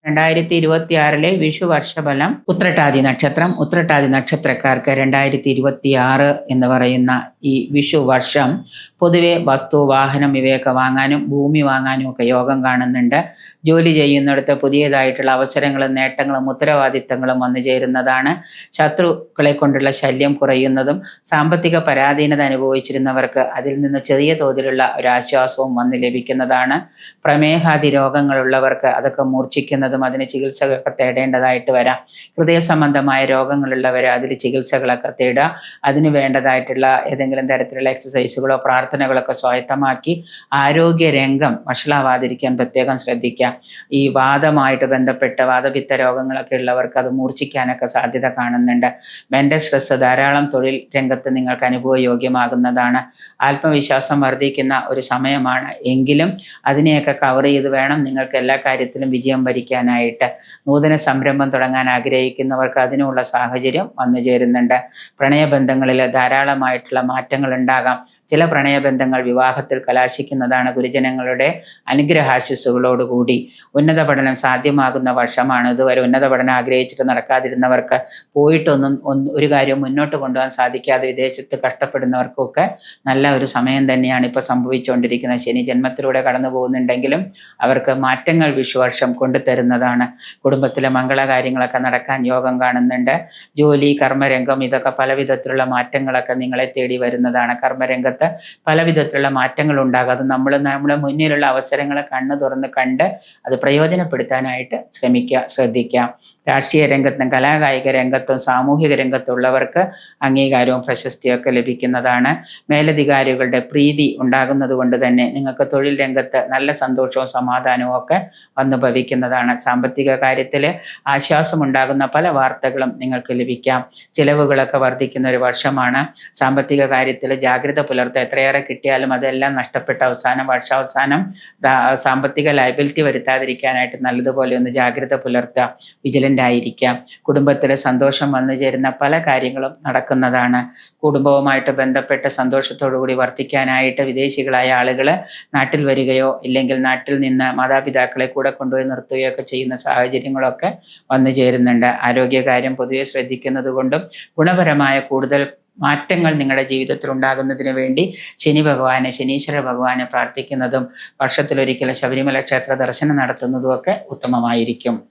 2026 വിഷു വർഷഫലം. ഉത്രട്ടാതി നക്ഷത്രം. ഉത്രട്ടാതി നക്ഷത്രക്കാർക്ക് 2026 എന്ന് പറയുന്ന ഈ വിഷു വർഷം പൊതുവെ വസ്തു, വാഹനം ഇവയൊക്കെ വാങ്ങാനും ഭൂമി വാങ്ങാനും ഒക്കെ യോഗം കാണുന്നുണ്ട്. ജോലി ചെയ്യുന്നിടത്ത് പുതിയതായിട്ടുള്ള അവസരങ്ങളും നേട്ടങ്ങളും ഉത്തരവാദിത്തങ്ങളും വന്നു ചേരുന്നതാണ്. ശത്രുക്കളെ കൊണ്ടുള്ള ശല്യം കുറയുന്നതും സാമ്പത്തിക പരാധീനത അനുഭവിച്ചിരുന്നവർക്ക് അതിൽ നിന്ന് ചെറിയ തോതിലുള്ള ഒരു ആശ്വാസവും വന്ന് ലഭിക്കുന്നതാണ്. പ്രമേഹാദി രോഗങ്ങളുള്ളവർക്ക് അതൊക്കെ മൂർച്ഛിക്കുന്നതും അതിന് ചികിത്സകളൊക്കെ തേടേണ്ടതായിട്ട് വരാം. ഹൃദയ സംബന്ധമായ രോഗങ്ങളുള്ളവർ അതിൽ ചികിത്സകളൊക്കെ തേടുക. അതിന് വേണ്ടതായിട്ടുള്ള ഏതെങ്കിലും തരത്തിലുള്ള എക്സസൈസുകളോ പ്രാർത്ഥനകളൊക്കെ സ്വായത്തമാക്കി ആരോഗ്യരംഗം വഷളാവാതിരിക്കാൻ പ്രത്യേകം ശ്രദ്ധിക്കുക. ഈ വാദമായിട്ട് ബന്ധപ്പെട്ട വാദപിത്ത രോഗങ്ങളൊക്കെ ഉള്ളവർക്ക് അത് മൂർച്ഛിക്കാനൊക്കെ സാധ്യത കാണുന്നുണ്ട്. മെൻ്റൽ സ്ട്രെസ് ധാരാളം തൊഴിൽ രംഗത്ത് നിങ്ങൾക്ക് അനുഭവയോഗ്യമാകുന്നതാണ്. ആത്മവിശ്വാസം വർദ്ധിക്കുന്ന ഒരു സമയമാണ്. എങ്കിലും അതിനെയൊക്കെ കവർ ചെയ്ത് വേണം നിങ്ങൾക്ക് എല്ലാ കാര്യത്തിലും വിജയം വരിക്കാനായിട്ട്. നൂതന സംരംഭം തുടങ്ങാൻ ആഗ്രഹിക്കുന്നവർക്ക് അതിനുള്ള സാഹചര്യം വന്നു ചേരുന്നുണ്ട്. പ്രണയബന്ധങ്ങളിൽ ധാരാളമായിട്ടുള്ള മാറ്റങ്ങൾ ഉണ്ടാകാം. ചില പ്രണയബന്ധങ്ങൾ വിവാഹത്തിൽ കലാശിക്കുന്നതാണ്. ഗുരുജനങ്ങളുടെ അനുഗ്രഹാശിസ്സുകളോടുകൂടി ഉന്നത പഠനം സാധ്യമാകുന്ന വർഷമാണ്. ഇതുവരെ ഉന്നത പഠനം ആഗ്രഹിച്ചിട്ട് നടക്കാതിരുന്നവർക്ക്, പോയിട്ടൊന്നും ഒരു കാര്യവും മുന്നോട്ട് കൊണ്ടുപോകാൻ സാധിക്കാതെ വിദേശത്ത് കഷ്ടപ്പെടുന്നവർക്കൊക്കെ നല്ല ഒരു സമയം തന്നെയാണ് ഇപ്പോൾ സംഭവിച്ചുകൊണ്ടിരിക്കുന്നത്. ശനി ജന്മത്തിലൂടെ കടന്നു പോകുന്നുണ്ടെങ്കിലും അവർക്ക് മാറ്റങ്ങൾ വിഷുവർഷം കൊണ്ടുതരുന്നതാണ്. കുടുംബത്തിലെ മംഗളകാര്യങ്ങളൊക്കെ നടക്കാൻ യോഗം കാണുന്നുണ്ട്. ജോലി, കർമ്മരംഗം ഇതൊക്കെ പല വിധത്തിലുള്ള മാറ്റങ്ങളൊക്കെ നിങ്ങളെ തേടി വരുന്നതാണ്. കർമ്മരംഗത്ത് പല വിധത്തിലുള്ള മാറ്റങ്ങൾ ഉണ്ടാകും. അത് നമ്മുടെ മുന്നിലുള്ള അവസരങ്ങളെ കണ്ണു തുറന്ന് കണ്ട് അത് പ്രയോജനപ്പെടുത്താനായിട്ട് ശ്രദ്ധിക്കാം. രാഷ്ട്രീയ രംഗത്തും കലാകായിക രംഗത്തും സാമൂഹിക രംഗത്തുള്ളവർക്ക് അംഗീകാരവും പ്രശസ്തിയൊക്കെ ലഭിക്കുന്നതാണ്. മേലധികാരികളുടെ പ്രീതി ഉണ്ടാകുന്നത് കൊണ്ട് തന്നെ നിങ്ങൾക്ക് തൊഴിൽ രംഗത്ത് നല്ല സന്തോഷവും സമാധാനവും ഒക്കെ വന്നു ഭവിക്കുന്നതാണ്. സാമ്പത്തിക കാര്യത്തിൽ ആശ്വാസമുണ്ടാകുന്ന പല വാർത്തകളും നിങ്ങൾക്ക് ലഭിക്കാം. ചിലവുകളൊക്കെ വർദ്ധിക്കുന്ന ഒരു വർഷമാണ്. സാമ്പത്തിക കാര്യത്തിൽ ജാഗ്രത പുലർത്തുക. എത്രയേറെ കിട്ടിയാലും അതെല്ലാം നഷ്ടപ്പെട്ട വർഷാവസാനം സാമ്പത്തിക ലയബിലിറ്റി വരുത്താതിരിക്കാനായിട്ട് നല്ലതുപോലെ ഒന്ന് ജാഗ്രത പുലർത്തുക. വിജിലൻ്റ് ആയിരിക്കാം. കുടുംബത്തിൽ സന്തോഷം വന്നു ചേരുന്ന പല കാര്യങ്ങളും നടക്കുന്നതാണ്. കുടുംബവുമായിട്ട് ബന്ധപ്പെട്ട സന്തോഷത്തോടുകൂടി വർത്തിക്കാനായിട്ട് വിദേശികളായ ആളുകൾ നാട്ടിൽ വരികയോ ഇല്ലെങ്കിൽ നാട്ടിൽ നിന്ന് മാതാപിതാക്കളെ കൂടെ കൊണ്ടുപോയി നിർത്തുകയോ ഒക്കെ ചെയ്യുന്ന സാഹചര്യങ്ങളൊക്കെ വന്നു ചേരുന്നുണ്ട്. ആരോഗ്യകാര്യം പൊതുവെ ശ്രദ്ധിക്കുന്നത് കൊണ്ടും ഗുണപരമായ കൂടുതൽ മാറ്റങ്ങൾ നിങ്ങളുടെ ജീവിതത്തിൽ ഉണ്ടാകുന്നതിന് വേണ്ടി ശനീശ്വര ഭഗവാനെ പ്രാർത്ഥിക്കുന്നതും വർഷത്തിലൊരിക്കൽ ശബരിമല ക്ഷേത്ര ദർശനം നടത്തുന്നതും ഒക്കെ ഉത്തമമായിരിക്കും.